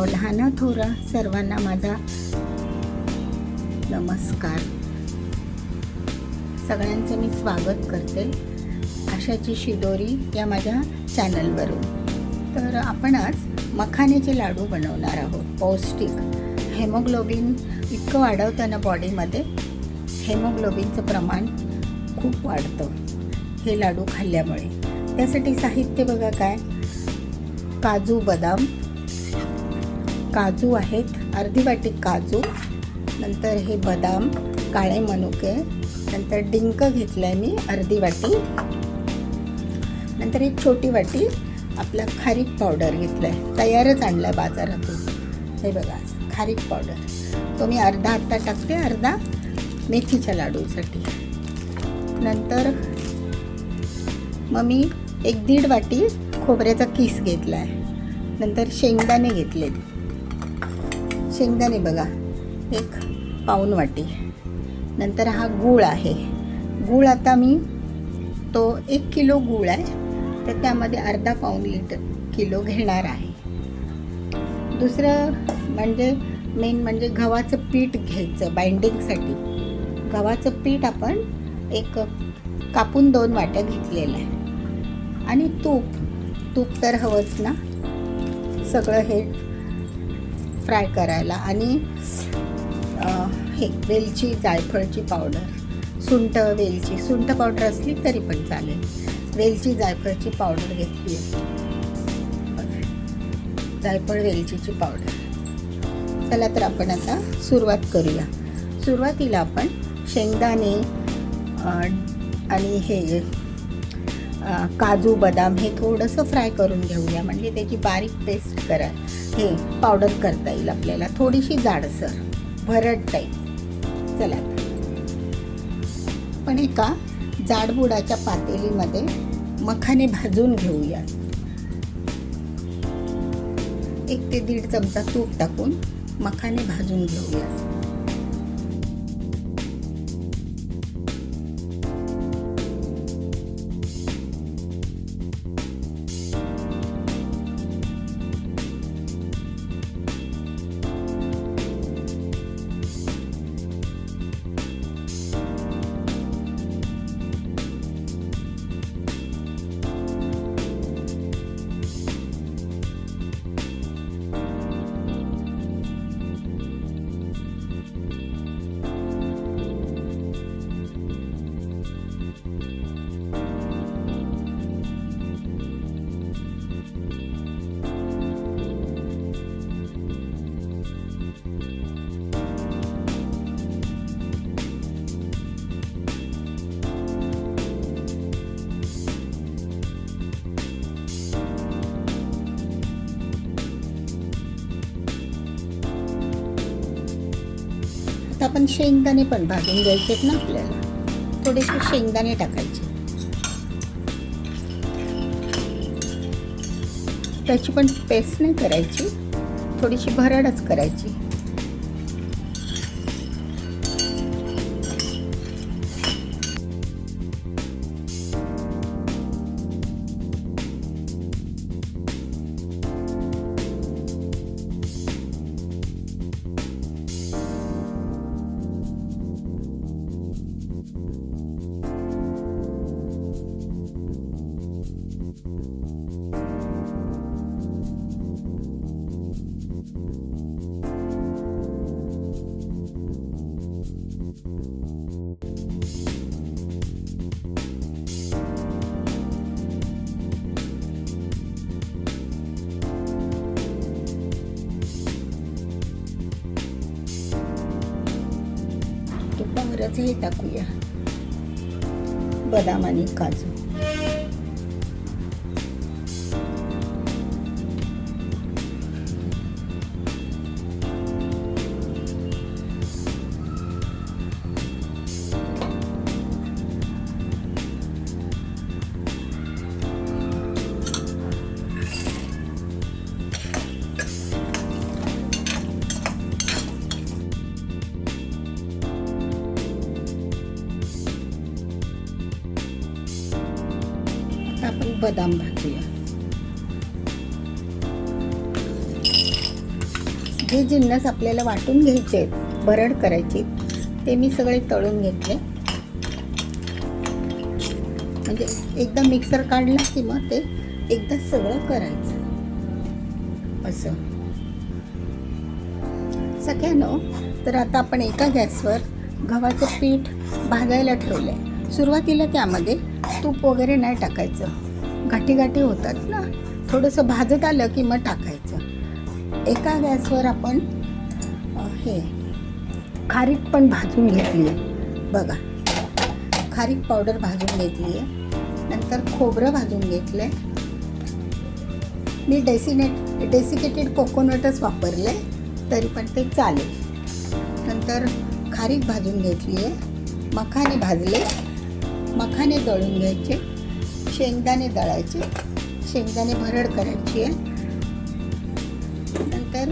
लहान थोरा सर्वांना माझा नमस्कार. सगळ्यांचं मी स्वागत करते आशाची शिदोरी या माझ्या चॅनलवरून. तर आपण आज मखाण्याचे लाडू बनवणार आहोत. पौष्टिक हेमोग्लोबिन इतकं वाढवतं ना बॉडीमध्ये, हेमोग्लोबिनचं प्रमाण खूप वाढतं हे लाडू खाल्ल्यामुळे. त्यासाठी साहित्य बघा काय: काजू बदाम, काजू आहेत अर्धी वाटी काजू, नंतर हे बदाम, काळे मनुके, नंतर डिंक घेतला आहे मी अर्धी वाटी, नंतर एक छोटी वाटी आपला खारीक पावडर घेतला आहे, तयारच आणला आहे बाजारातून. हे बघा खारीक पावडर, तो मी अर्धा आता टाकते, अर्धा मेथीच्या लाडूसाठी. नंतर मग मी 1-1.5 वाटी खोबऱ्याचा किस घेतला आहे. नंतर शेंगदाणे घेतले, शेंगदाणे बघा 1 पाऊण वाटी. नंतर हा गूळ आहे, गूळ आता मी तो 1 किलो गूळ आहे, तर त्यामध्ये अर्धा पाऊण किलो घेणार आहे. दुसरं म्हणजे मेन म्हणजे गव्हाचं पीठ घ्यायचं बाइंडिंगसाठी. गव्हाचं पीठ आपण एक कापून 2 वाट्या घेतलेलं आहे. आणि तूप तर हवंच ना सगळं हे फ्राय करायला. आणि हे वेलची जायफळची पावडर, सुंठ पावडर असली तरी पण चालेल. वेलची जायफळची पावडर घेतली आहे, जायफळ वेलचीची पावडर. चला तर आपण आता सुरुवात करूया. सुरुवातीला आपण शेंगदाणे आणि हे काजू बदाम हे थोडंसं फ्राय करून घेऊया, म्हणजे त्याची बारीक पेस्ट हे पावडर करता येईल आपल्याला, थोडीशी जाडसर भरड टाईप. चला पण एका जाडबुडाच्या पातेलीमध्ये मखाने भाजून घेऊया. 1 ते 1.5 चमचा तूप टाकून मखाने भाजून घेऊया. आपण शेंगदाणे पण भाजून घ्यायचेत ना आपल्याला, थोडेसे शेंगदाणे टाकायचे. त्याची पण पेस्ट नाही करायची, थोडीशी भरडच करायची. तुपावरच हे टाकूया बदाम आणि काजू. आपण बदाम भाजूया. जे जिन्नस आपल्याला वाटून घ्यायचे आहेत, भरड करायची, ते मी सगळे तळून घेतले. म्हणजे एकदा मिक्सर काढला की मग ते एकदा सगळं करायचं असं. सगळ्यांनो, तर आता आपण एका गॅसवर गव्हाचं पीठ भाजायला ठेवलं आहे. सुरुवातीला त्यामध्ये तूप वगैरे नाही टाकायचं, गाठी गाठी होतात ना. थोडंसं भाजत आलं की मग टाकायचं. एका गॅसवर आपण हे खारीक पण भाजून घेतली आहे बघा. खारीक पावडर भाजून घेतली आहे. नंतर खोबरं भाजून घेतलं आहे. मी डेसिकेटेड कोकोनटच वापरलं आहे, तरी पण ते चालेल. नंतर खारीक भाजून घेतली आहे. मखाने भाजले, मखाने दळून घ्यायचे. शेंगदाणे दळायचे, शेंगदाणे भरड करायची आहे. नंतर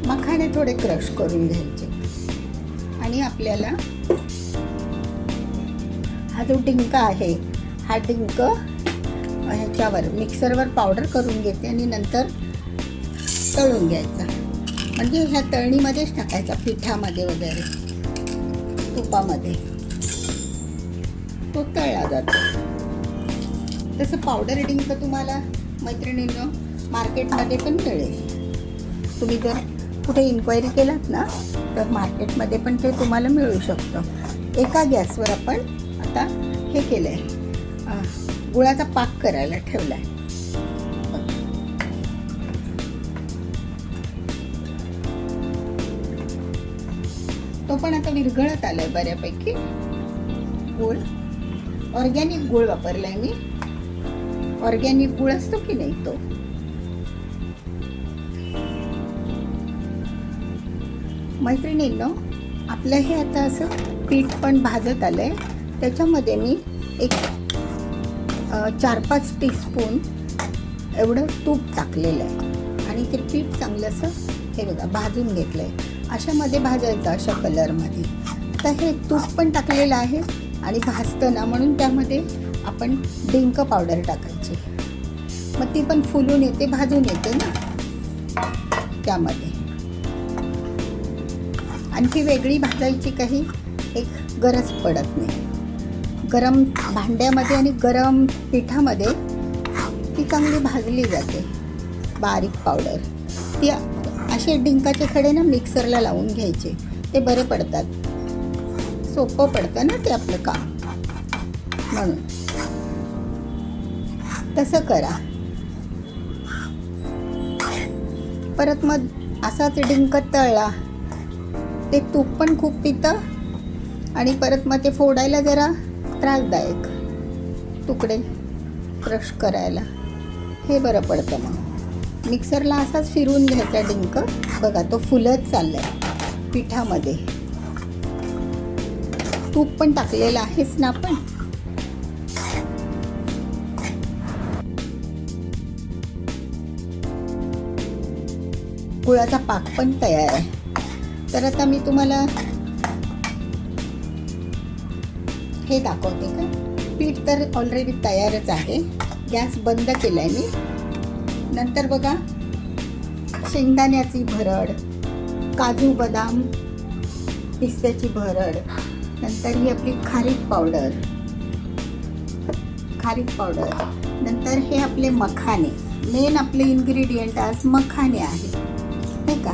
मखाने थोडे क्रश करून घ्यायचे. आणि आपल्याला हा जो डिंक आहे, हा डिंक ह्याच्यावर मिक्सरवर पावडर करून घेते आणि नंतर तळून घ्यायचा. म्हणजे ह्या तळणीमध्येच टाकायचा, पिठामध्ये वगैरे, तुपामध्ये तो तळला जातो. तसं पावडर डिंक तुम्हाला मैत्रिणींनो मार्केटमध्ये पण मिळेल. तुम्ही जर कुठे इन्क्वायरी केलात ना, तर मार्केटमध्ये पण ते तुम्हाला मिळू शकतं. एका गॅसवर आपण आता हे केलं आहे, गुळाचा पाक करायला ठेवला आहे. तो पण आता विरघळत आलाय बऱ्यापैकी. गूळ ऑर्गॅनिक गूळ वापरलाय मी. ऑर्गॅनिक गूळ असतो की नाही तो. मैत्रिणींनो, आपलं हे आता असं पीठ पण भाजत आलंय. त्याच्यामध्ये मी एक 4-5 टीस्पून एवढं तूप टाकलेलं आहे. आणि ते पीठ चांगलं असं हे बघा भाजून घेतलं आहे. अशामध्ये भाजायचं, अशा कलरमध्ये. तर हे तूप पण टाकलेलं आहे आणि भाजताना म्हणून त्यामध्ये आपण डिंक पावडर टाकायची. मग ती पण फुलून येते, भाजून येते ना त्यामध्ये. आणखी वेगळी भाजायची काही एक गरज पडत नाही. गरम भांड्यामध्ये आणि गरम पिठामध्ये ती चांगली भाजली जाते, बारीक पावडर. ती असे डिंकाचे खडे ना मिक्सरला लावून घ्यायचे, ते बरे पडतात. सोपं पडतं ना ते आपलं काम, म्हणून तसं करा. परत मग असाच डिंक तळला, ते तूप पण खूप पितं आणि परत मग ते फोडायला जरा त्रासदायक, तुकडे क्रश करायला. हे बरं पडतं. मग मिक्सरला असाच फिरवून घ्यायचा डिंक. बघा तो फुलत चाललाय पिठामध्ये. तूप पण टाकलेलं आहेच ना आपण. गुळाचा पाक पण तयार आहे. तर आता मी तुम्हाला हे दाखवते का. पीठ तर ऑलरेडी तयारच आहे. गॅस बंद केला आहे मी. नंतर बघा, शेंगदाण्याची भरड, काजू बदाम पिस्त्याची भरड, नंतर ही आपली खारीक पावडर, नंतर हे आपले मखाने. मेन आपले इन्ग्रेडियंट आज मखाने आहे, नाही का.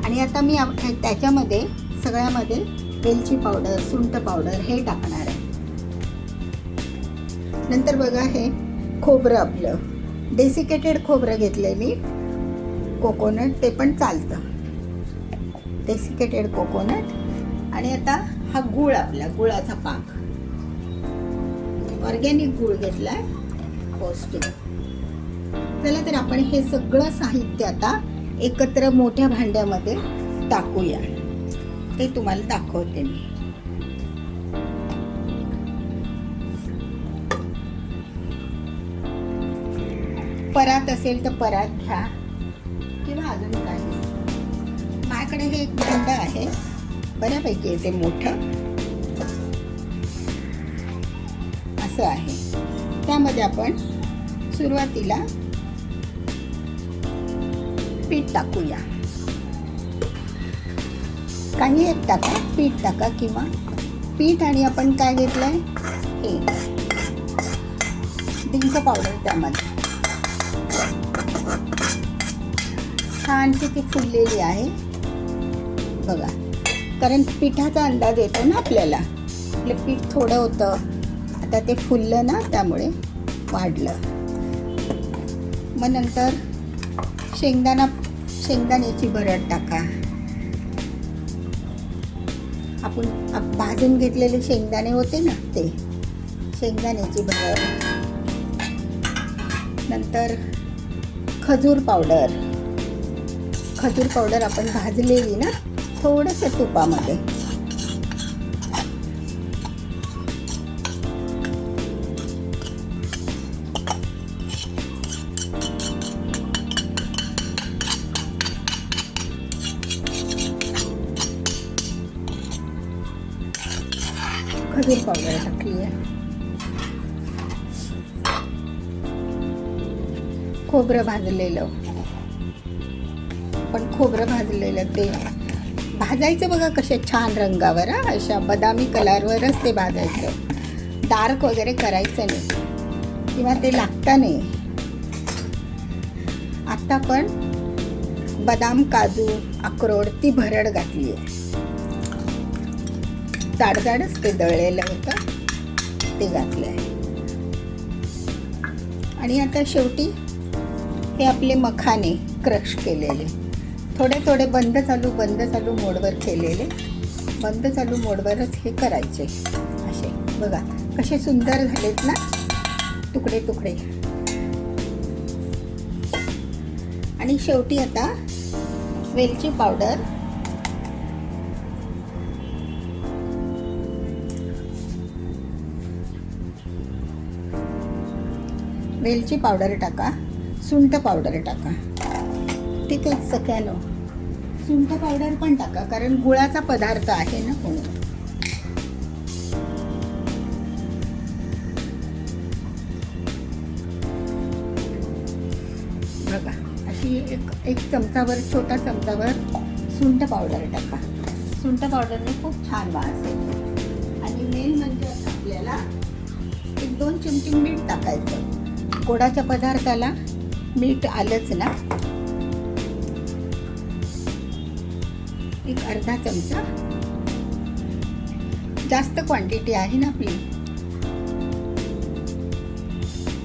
आणि आता मी त्याच्यामध्ये सगळ्यामध्ये वेलची पावडर, सुंठ पावडर हे टाकणार आहे. नंतर बघा, हे खोबरं आपलं डेसिकेटेड खोबरं घेतलंय मी, कोकोनट, ते पण चालतं, डेसिकेटेड कोकोनट. आणि आता हा गूळ, आपला गुळाचा पाक, ऑर्गॅनिक गूळ घेतलाय, पौष्टिक. चला तर आपण हे सगळं साहित्य आता एकत्र मोठ्या भांड्यामध्ये टाकूया. ते तुम्हाला दाखवते मी. परात असेल तर परात घ्या, किंवा अजून काही. माझ्याकडे हे एक भांडं आहे, बऱ्यापैकी येते, मोठं असं आहे. त्यामध्ये आपण सुरुवातीला पीठ टाकूया. काही एक टाका, पीठ टाका किंवा पीठ आणि आपण काय घेतलं आहे हे डिंक पावडर त्यामध्ये. छानशी ती फुललेली आहे बघा, कारण पिठाचा अंदाज येतो ना आपल्याला. आपलं पीठ थोडं होतं, आता ते फुललं ना त्यामुळे वाढलं. मग नंतर शेंगदाण्याची भरड टाका. आपण भाजून घेतलेले शेंगदाणे होते ना ते, शेंगदाण्याची भरड. नंतर खजूर पावडर आपण भाजलेली ना थोडंसं तुपामध्ये. खजूर पावडर टाकली आहे. खोबरं भाजलेलं, पण खोबरं भाजलेलं ते भाजायचं बघा कशा छान रंगावर, अशा बदामी कलरवरच ते भाजायचं. डार्क वगैरे करायचं नाही किंवा ते लागता नाही. आता पण बदाम, काजू, अक्रोड ती भरड घातली आहे. जाडजाडच ते दळलेलं होतं ते घातलं आहे. आणि आता शेवटी हे आपले मखाने क्रश केलेले, थोडे थोडे बंद चालू मोडवर केलेले. बंद चालू मोडवरच हे करायचे. असे बघा कसे सुंदर झालेत ना तुकडे तुकडे. आणि शेवटी आता वेलची पावडर, वेलची पावडर टाका, सुंठ पावडर टाका. ठीक आहे सगळ्यांनो, सुंठ पावडर पण टाका कारण गुळाचा पदार्थ आहे ना म्हणून. बघा अशी एक चमचाभर, छोटा चमचाभर सुंठ पावडर टाका. सुंठ पावडरने खूप छान वास येतो. आणि मेन म्हणजे आपल्याला 1-2 चिमटी मीठ टाकायचं. गोडाच्या पदार्थाला मीठ आलंच ना. एक अर्धा चमचा, जास्त क्वांटिटी आहे ना आपली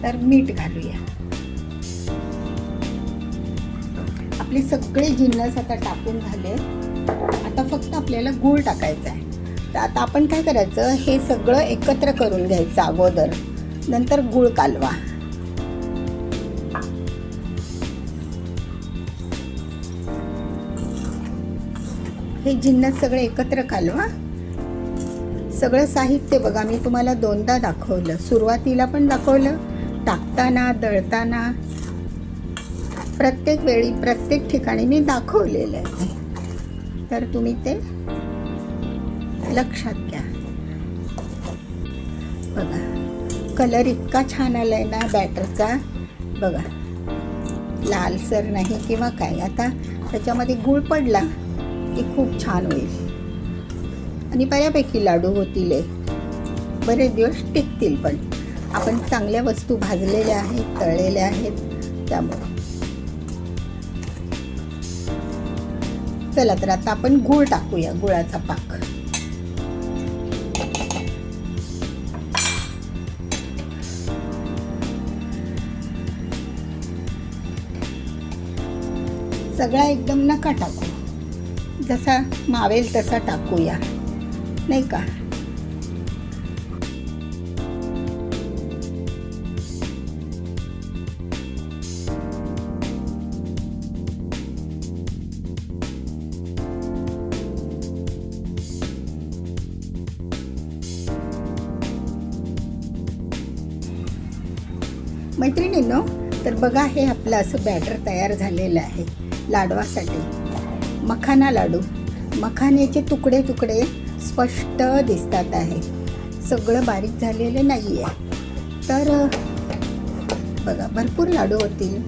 तर मीठ घालूया. आपले सगळे जिन्नस आता टाकून झाले. आता फक्त आपल्याला गूळ टाकायचा आहे. तर आता आपण काय करायचं, हे सगळं एकत्र करून घ्यायचं अगोदर, नंतर गूळ कालवा. हे जिन्नस सगळे एकत्र कालवा. सगळं साहित्य बघा मी तुम्हाला 2दा दाखवलं. सुरुवातीला पण दाखवलं, टाकताना, दळताना, प्रत्येक वेळी प्रत्येक ठिकाणी मी दाखवलेलं आहे. तर तुम्ही ते लक्षात घ्या. बघा कलर इतका छान आलाय ना बॅटरचा बघा, लालसर नाही किंवा काय. आता त्याच्यामध्ये गूळ पडला की खूप छान होईल आणि बऱ्यापैकी लाडू होतील. बरेच दिवस टिकतील. पण आपण चांगल्या वस्तू भाजलेल्या आहेत, तळलेल्या आहेत त्यामुळे. चला तर आता आपण गूळ टाकूया, गुळाचा पाक. सगळा एकदम नका टाकू, जसा मावेल तसा टाकूया नाही का. मैत्रिणींनो, तर बघा हे आपलं असं बॅटर तयार झालेलं आहे लाडवासाठी. मखाना लाडू, मखान्याचे तुकडे तुकडे स्पष्ट दिसतात आहे, सगळं बारीक झालेलं नाही आहे. तर बघा भरपूर लाडू होतील.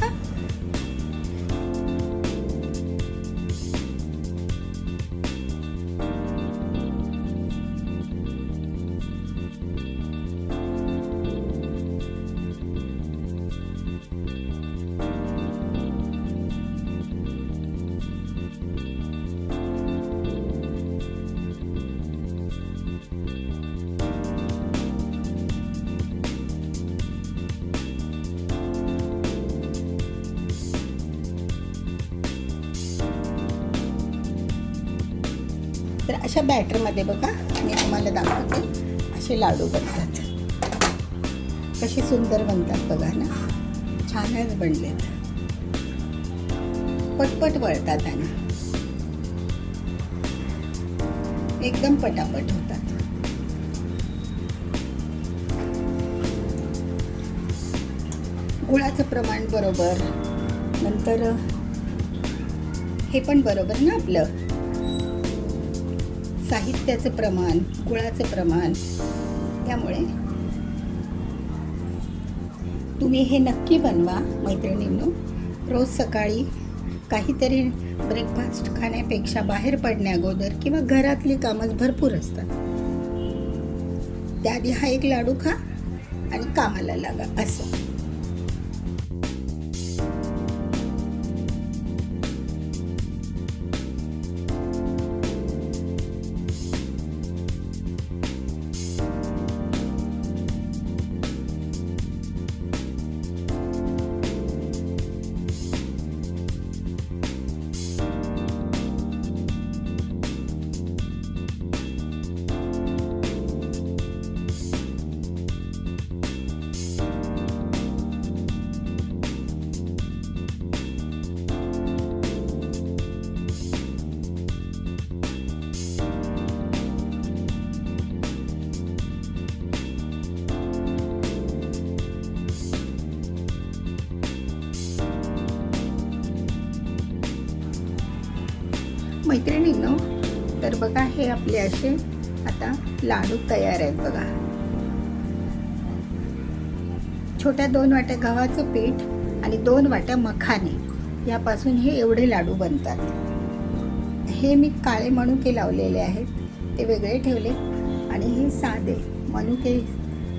तर अशा बॅटरमध्ये बघा मी तुम्हाला दाखवते असे लाडू बनतात. कसे सुंदर बनतात बघा ना, छानच बनलेत, पटपट वळतात आणि एकदम पटापट होतात. गुळाचं प्रमाण बरोबर, नंतर हे पण बरोबर ना, आपलं साहित्याचं प्रमाण, गुळाचं प्रमाण. त्यामुळे तुम्ही हे नक्की बनवा मैत्रिणींनो. रोज सकाळी काहीतरी ब्रेकफास्ट खाण्यापेक्षा बाहेर पडण्या अगोदर किंवा घरातली कामच भरपूर असतात, त्याआधी हा एक लाडू खा आणि कामाला लागा असं. मैत्रिणींनो, तर बघा हे आपले असे आता लाडू तयार आहेत बघा. छोट्या 2 वाट्या गव्हाचं पीठ आणि 2 वाट्या मखाने यापासून हे एवढे लाडू बनतात. हे मी काळे मनुके लावलेले आहेत, ते वेगळे ठेवले, आणि हे साधे मनुके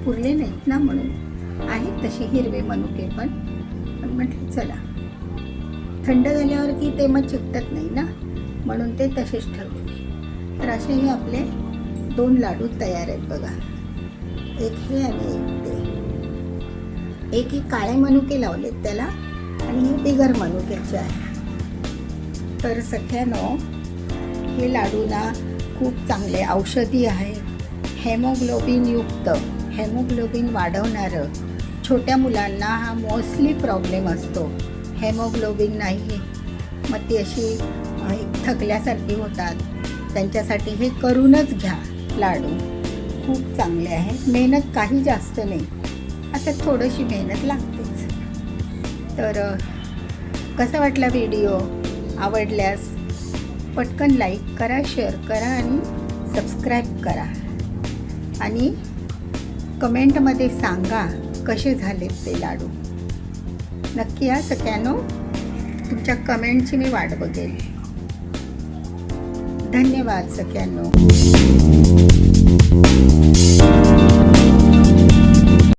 पुरले नाहीत ना म्हणून आहेत तसे हिरवे मनुके पण म्हटलं चला थंड झाल्यावर की ते मग चिकटत नाही ना, म्हणून ते तसेच ठेवले. तर असे हे आपले 2 लाडू तयार आहेत बघा. एक हे आणि एक ते. एक हे काळे मनुके लावलेत त्याला आणि हे बिगर मनुक्याचे आहे. तर सगळ्यांनो हे लाडू ना खूप चांगले औषधी आहे, हेमोग्लोबिन युक्त, हेमोग्लोबिन वाढवणारं. छोट्या मुलांना हा मोस्टली प्रॉब्लेम असतो, हेमोग्लोबिन नाही, मग ती अशी थकल्यासारखी होतात. त्यांच्यासाठी हे करूनच घ्या लाडू, खूप चांगले आहेत. मेहनत काही जास्त नाही, आता थोडीशी मेहनत लागतेच. तर कसा वाटला व्हिडिओ? आवडल्यास पटकन लाईक करा, शेअर करा आणि सबस्क्राईब करा. आणि कमेंटमध्ये सांगा कसे झालेत ते लाडू. नक्की या सगळ्यांनो, तुमच्या कमेंटची मी वाट बघेल. धन्यवाद सगळ्यांनो.